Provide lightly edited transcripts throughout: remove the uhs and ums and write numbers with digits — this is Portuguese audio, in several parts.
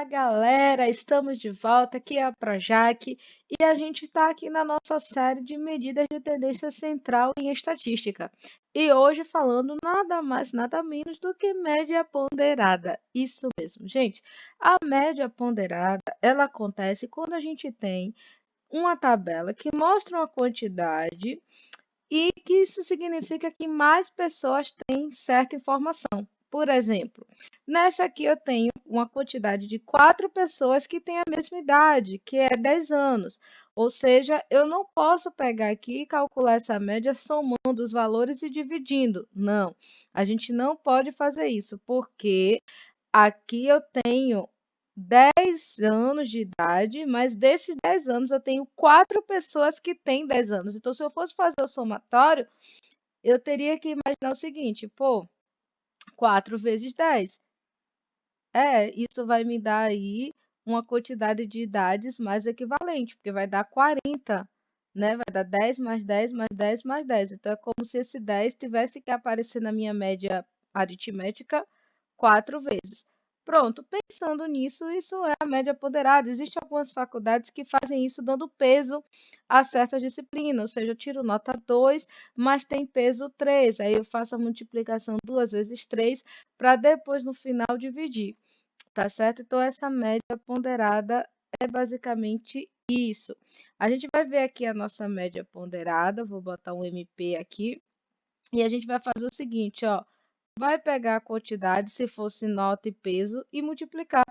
galera, estamos de volta. Aqui é a Projac e a gente está aqui na nossa série de medidas de tendência central em estatística. E hoje falando nada mais, nada menos do que média ponderada. Isso mesmo, gente. A média ponderada, ela acontece quando a gente tem uma tabela que mostra uma quantidade e que isso significa que mais pessoas têm certa informação. Por exemplo, nessa aqui eu tenho uma quantidade de 4 pessoas que têm a mesma idade, que é 10 anos. Ou seja, eu não posso pegar aqui e calcular essa média somando os valores e dividindo. Não, a gente não pode fazer isso, porque aqui eu tenho 10 anos de idade, mas desses 10 anos eu tenho 4 pessoas que têm 10 anos. Então, se eu fosse fazer o somatório, eu teria que imaginar o seguinte, pô, 4 vezes 10. Isso vai me dar aí uma quantidade de idades mais equivalente, porque vai dar 40, né? Vai dar 10 mais 10 mais 10 mais 10. Então, é como se esse 10 tivesse que aparecer na minha média aritmética 4 vezes. Pronto, pensando nisso, isso é a média ponderada. Existem algumas faculdades que fazem isso dando peso a certas disciplinas, ou seja, eu tiro nota 2, mas tem peso 3. Aí eu faço a multiplicação 2 vezes 3 para depois, no final, dividir. Tá certo? Então, essa média ponderada é basicamente isso. A gente vai ver aqui a nossa média ponderada. Vou botar um MP aqui. E a gente vai fazer o seguinte, ó. Vai pegar a quantidade, se fosse nota e peso, e multiplicar,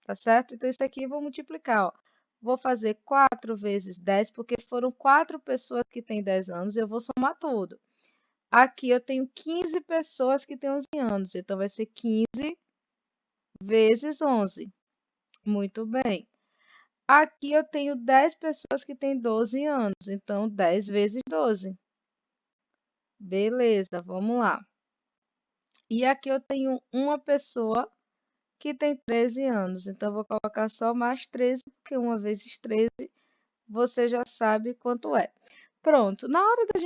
tá certo? Então, isso aqui eu vou multiplicar, ó. Vou fazer 4 vezes 10, porque foram 4 pessoas que têm 10 anos, eu vou somar tudo. Aqui eu tenho 15 pessoas que têm 11 anos, então vai ser 15 vezes 11. Muito bem. Aqui eu tenho 10 pessoas que têm 12 anos, então 10 vezes 12. Beleza, vamos lá. E aqui eu tenho uma pessoa que tem 13 anos. Então, eu vou colocar só mais 13, porque 1 vezes 13 você já sabe quanto é. Pronto. Na hora que a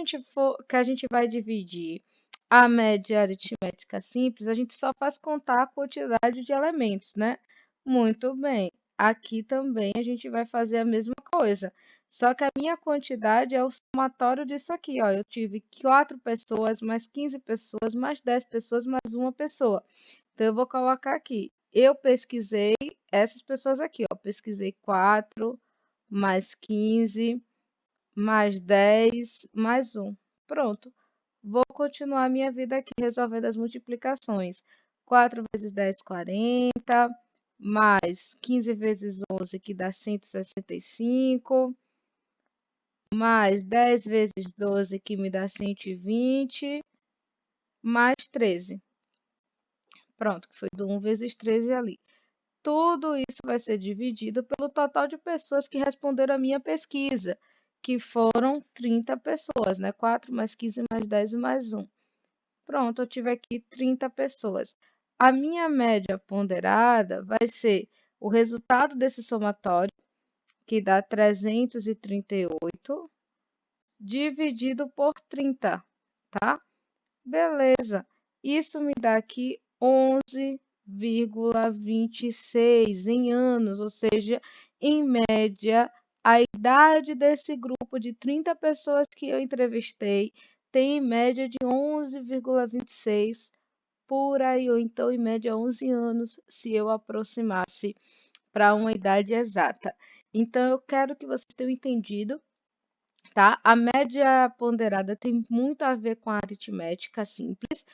gente vai dividir a média aritmética simples, a gente só faz contar a quantidade de elementos, né? Muito bem. Aqui também a gente vai fazer a mesma coisa. Só que a minha quantidade é o somatório disso aqui, ó. Eu tive 4 pessoas, mais 15 pessoas, mais 10 pessoas, mais uma pessoa. Então, eu vou colocar aqui. Eu pesquisei essas pessoas aqui, ó. Pesquisei 4, mais 15, mais 10, mais 1. Pronto. Vou continuar a minha vida aqui resolvendo as multiplicações. 4 vezes 10, 40, mais 15 vezes 11, que dá 165, mais 10 vezes 12, que me dá 120, mais 13. Pronto, que foi do 1 vezes 13 ali. Tudo isso vai ser dividido pelo total de pessoas que responderam à minha pesquisa, que foram 30 pessoas, né? 4 mais 15 mais 10 e mais 1. Pronto, eu tive aqui 30 pessoas. A minha média ponderada vai ser o resultado desse somatório, que dá 338, dividido por 30, tá? Beleza. Isso me dá aqui 11,26 em anos, ou seja, em média, a idade desse grupo de 30 pessoas que eu entrevistei tem em média de 11,26 por aí, ou então em média 11 anos, se eu aproximasse para uma idade exata. Então, eu quero que vocês tenham entendido, tá? A média ponderada tem muito a ver com a aritmética simples.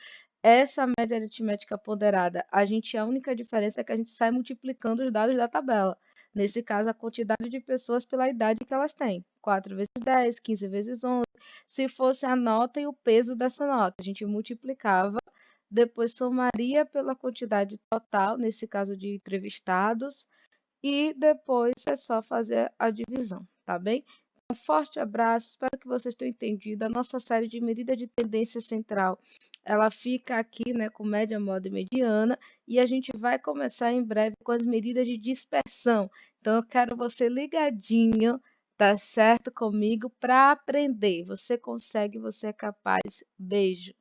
Essa média aritmética ponderada, a única diferença é que a gente sai multiplicando os dados da tabela. Nesse caso, a quantidade de pessoas pela idade que elas têm. 4 vezes 10, 15 vezes 11. Se fosse a nota e o peso dessa nota, a gente multiplicava, depois somaria pela quantidade total, nesse caso de entrevistados, e depois é só fazer a divisão, tá bem? Um forte abraço, espero que vocês tenham entendido. A nossa série de medida de tendência central, ela fica aqui, né, com média, módia e mediana, e a gente vai começar em breve com as medidas de dispersão. Então, eu quero você ligadinho, tá certo, comigo, para aprender. Você consegue, você é capaz. Beijo.